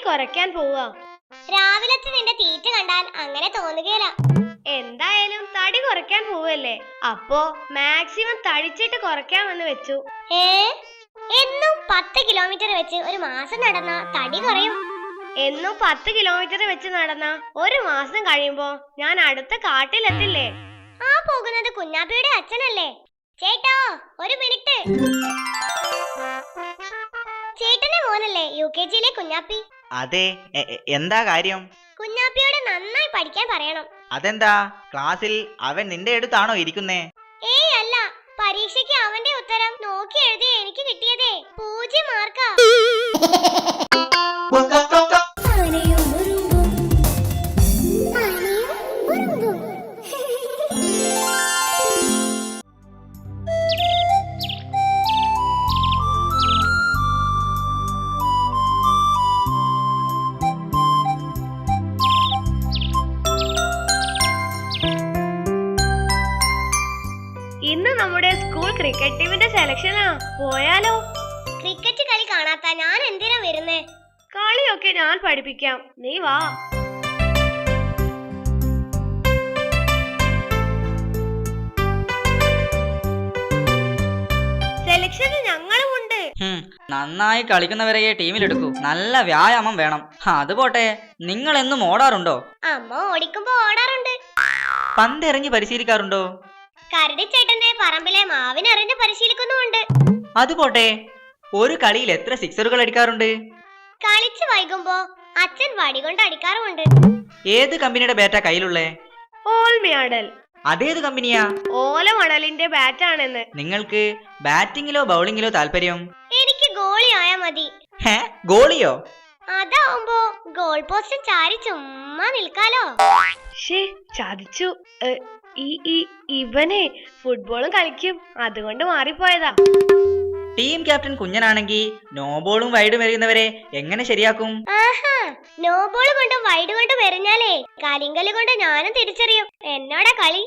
കുറയ്ക്കാൻ പോവാ. രാവിലത്തെ നിന്റെ തീറ്റ കണ്ടാൽ അങ്ങനെ തോന്നുകയില്ല. എന്തായാലും തടി കുറയ്ക്കാൻ പോവല്ലേ, അപ്പോ മാക്സിമം തടിച്ചിട്ട് കുറയ്ക്കാമെന്ന് വെച്ചു. എന്നും 10 കിലോമീറ്റർ വെച്ച് ഒരു മാസം നടന്ന തടി കുറയും. എന്നും 10 കിലോമീറ്റർ വെച്ച് നടന്ന ഒരു മാസം കഴിയുമ്പോ ഞാൻ അടുത്ത കാട്ടിലെത്തില്ലേ? ആ പോകുന്നത് കുഞ്ഞാപ്പിയുടെ അച്ഛനല്ലേ? ചേട്ടോ, ഒരു മിനിറ്റ്. ചേട്ടന്റെ മോനല്ലേ UKG-യിലെ കുഞ്ഞാപ്പി? അതെ, എന്താ കാര്യം? കുഞ്ഞാപ്പിയോട് നന്നായി പഠിക്കാൻ പറയണം. അതെന്താ, ക്ലാസ്സിൽ അവൻ നിന്റെ അടുത്താണോ ഇരിക്കുന്നേ? ഏയ് അല്ല, പരീക്ഷയ്ക്ക് അവന്റെ ഉത്തരം നോക്കി എഴുതി എനിക്ക് കിട്ടിയതേ 0 മാർക്കാ. ഇന്ന് നമ്മുടെ സ്കൂൾ ക്രിക്കറ്റ് ടീമിന്റെ സെലക്ഷനാ, പോയാലോ? ക്രിക്കറ്റ് കളി കാണാത്ത ഞാൻ എന്തിനാ വരുന്നേ? കളിയൊക്കെ ഞാൻ പഠിപ്പിക്കാം, നീ വാ. സെലക്ഷന് ഞങ്ങളും ഉണ്ട്. നന്നായി കളിക്കുന്നവരെയെ ടീമിലെടുക്കൂ. നല്ല വ്യായാമം വേണം. അത് പോട്ടെ, നിങ്ങൾ എന്നും ഓടാറുണ്ടോ? അമ്മ ഓടിക്കുമ്പോ ഓടാറുണ്ട്. പന്തെറിഞ്ഞ് പരിശീലിക്കാറുണ്ടോ? കരടിച്ചേട്ടന്റെ പറമ്പിലെ മാവിനെറിഞ്ഞ് പരിശീലിക്കുന്നുമുണ്ട്. അതുപോട്ടെ, ഒരു കളിയിൽ എത്ര സിക്സറുകൾ അടിക്കാറുണ്ട്? കളിച്ചു വൈകുമ്പോ അച്ഛൻ വടി കൊണ്ട് അടിക്കാറുമുണ്ട്. ഏത് കമ്പനിയുടെ ബാറ്റാ കയ്യിലുള്ളേ? ഓൾമിയാഡൽ. അതേത് കമ്പനിയാ? ഓലമണലിന്റെ ബാറ്റാണെന്ന്. നിങ്ങൾക്ക് ബാറ്റിങ്ങിലോ ബൗളിങ്ങിലോ താല്പര്യം? എനിക്ക് ഗോളി ആയാ മതി. ഗോളിയോ? അതാവുമ്പോ ഗോൾ പോസ്റ്റ് ചാരി ചുമ്മാ നിൽക്കാലോ. ചതിച്ചു. ഇവനെ ഫുട്ബോളും കളിക്കും, അതുകൊണ്ട് മാറിപ്പോയതാ. ടീം ക്യാപ്റ്റൻ കുഞ്ഞനാണെങ്കിൽ നോ ബോളും വൈഡും എറിയുന്നവരെ എങ്ങനെ ശരിയാക്കും? നോ ബോൾ കൊണ്ടും വൈഡ് കൊണ്ടും എറിഞ്ഞാലേ കളിങ്കല് കൊണ്ട് ഞാനും തിരിച്ചറിയും എന്നോടാ കളി.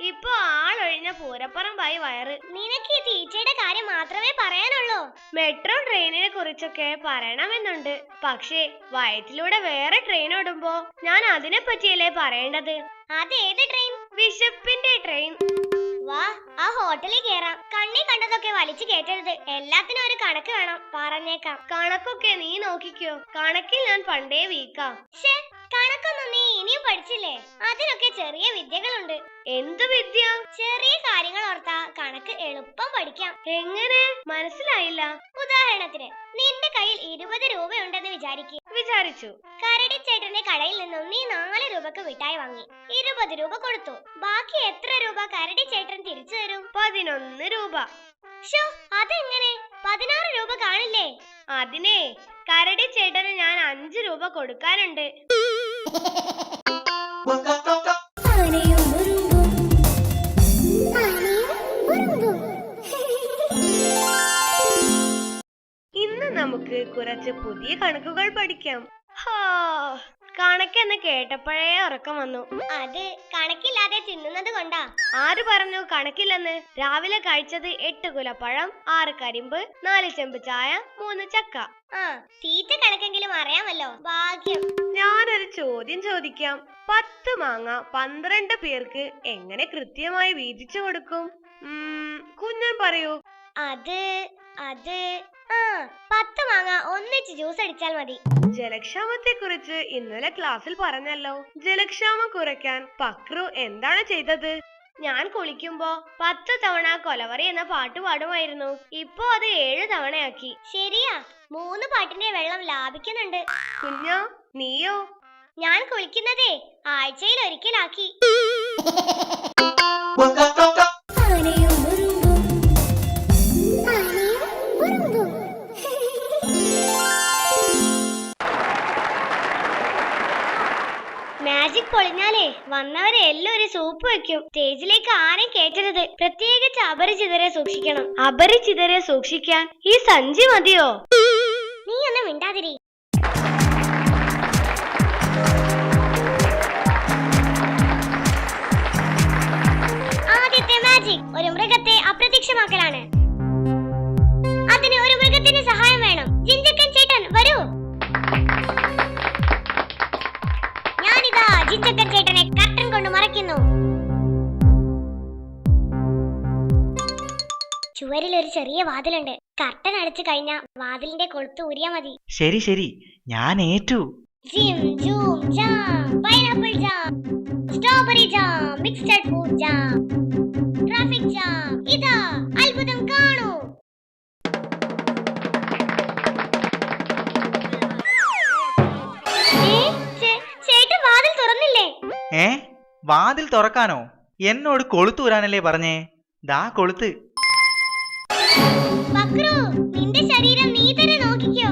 ഇപ്പൊ ആളൊഴിഞ്ഞ പൂരപ്പറമ്പായി വയറ്. നിനക്ക് ഈ തീറ്റയുടെ കാര്യം മാത്രമേ പറയാനുള്ളൂ? മെട്രോ ട്രെയിനിനെ കുറിച്ചൊക്കെ പറയണമെന്നുണ്ട്. പക്ഷേ വയറ്റിലൂടെ വേറെ ട്രെയിൻ ഓടുമ്പോ ഞാൻ അതിനെ പറ്റിയല്ലേ പറയേണ്ടത്. അതേത് ട്രെയിൻ? വിശപ്പിന്റെ ട്രെയിൻ. വാ, ആ ഹോട്ടലിൽ കേറാം. കണ്ണി കണ്ടതൊക്കെ വലിച്ചു കേട്ടരുത്. എല്ലാത്തിനും ഒരു കണക്ക് വേണം, പറഞ്ഞേക്കാം. കണക്കൊക്കെ നീ നോക്കിക്കോ. കണക്കിൽ ഞാൻ പണ്ടേ വീക്കാ. കണക്കൊന്നും നീ ഇനിയും പഠിച്ചില്ലേ? അതിനൊക്കെ ചെറിയ വിദ്യകളുണ്ട്. എന്ത് വിദ്യ? ചെറിയ കാര്യങ്ങൾ ഓർത്താ കണക്ക് എളുപ്പം പഠിക്കാം. എങ്ങനെ? മനസ്സിലായില്ല. ഉദാഹരണത്തിന്, നിന്റെ കയ്യിൽ 20 രൂപയുണ്ടെന്ന് വിചാരിച്ചു. കരടി ചേട്ടന്റെ കടയിൽ നിന്നും നീ 4 രൂപക്ക് മിഠായി വാങ്ങി. 20 രൂപ കൊടുത്തു. ബാക്കി എത്ര രൂപ കരടി ചേട്ടൻ തിരിച്ചു തരും? 11 രൂപ. അതെങ്ങനെ? 16 രൂപ കാണില്ലേ? അതിനെ കരടി ചേട്ടന് ഞാൻ 5 രൂപ കൊടുക്കാനുണ്ട്. ഇന്ന് നമുക്ക് കുറച്ച് പുതിയ കണക്കുകൾ പഠിക്കാം. കണക്കെന്ന് കേട്ടപ്പോഴേ ഉറക്കം വന്നു. അത് കണക്കില്ലാതെ തിന്നുന്നത് കൊണ്ടാ. ആര് പറഞ്ഞു കണക്കില്ലെന്ന്? രാവിലെ കഴിച്ചത് 8 കുലപ്പഴം, 6 കരിമ്പ്, 4 ചെമ്പ് ചായ, 3 ചക്ക. തീറ്റ കണക്കെങ്കിലും അറിയാമല്ലോ. ഭാഗ്യം. ഞാനൊരു ചോദ്യം ചോദിക്കാം. 10 മാങ്ങ 12 പേർക്ക് എങ്ങനെ കൃത്യമായി വീതിച്ചു കൊടുക്കും? കുഞ്ഞൻ പറയൂ. അത് 10 മാങ്ങ ഒന്നിച്ച് ജ്യൂസ് അടിച്ചാൽ മതി. ജലക്ഷാമത്തെ കുറിച്ച് ഇന്നലെ ക്ലാസ്സിൽ പറഞ്ഞല്ലോ. ജലക്ഷാമം കുറയ്ക്കാൻ പക്രു എന്താണ് ചെയ്തത്? ഞാൻ കുളിക്കുമ്പോ 10 തവണ കൊലവറി എന്ന പാട്ട് പാടുമായിരുന്നു. ഇപ്പോ അത് 7 തവണയാക്കി. ശരിയാ, 3 പാട്ടിന്റെ വെള്ളം ലാഭിക്കുന്നുണ്ട്. കുഞ്ഞാ, നീയോ? ഞാൻ കുളിക്കുന്നതേ ആഴ്ചയിൽ ഒരിക്കലാക്കി. മാജിക് പൊളിഞ്ഞാലേ വന്നവരെ എല്ലാവരും സൂപ്പ് വെക്കും. സ്റ്റേജിലേക്ക് ആരെയും കേറ്റരുത്. പ്രത്യേകിച്ച് അപരിചിതരെ സൂക്ഷിക്കണം. അപരിചിതരെ സൂക്ഷിക്കാൻ ഈ സഞ്ചി മതിയോ? നീ ഒന്ന് മിണ്ടാതിരി. ആദ്യത്തെ മാജിക് ഒരു മൃഗത്തെ അപ്രത്യക്ഷമാക്കലാണ്. അതിന് ഒരു മൃഗത്തിന്റെ സഹായം വേണം. ജിഞ്ചക്കൻ ചേട്ടൻ വരൂ. ഞാനിതാ ജിഞ്ചക്കൻ ചേട്ടനെ കർട്ടൻ കൊണ്ട് മറയ്ക്കുന്നു. ചുവരിൽ ഒരു ചെറിയ വാതിലുണ്ട്. കർട്ടൻ അടച്ചു കഴിഞ്ഞാ വാതിലിന്റെ കൊളുത്ത് ഊരിയാ മതി. ശരി ശരി, ഞാൻ ഏറ്റു. ജിം ജൂം jam, pineapple jam, strawberry jam, mixed fruit jam, traffic jam. ഇതാ അത്ഭുതം കാണൂ. ചേട്ടൻ വാതിൽ തുറന്നില്ലേ? വാതിൽ തുറക്കാനോ? എന്നോട് കൊളുത്തൂരാനല്ലേ പറഞ്ഞേ? ദാ കൊളുത്ത്. പക്രു, നിന്റെ ശരീരം നീ തന്നെ നോക്കിക്കോ.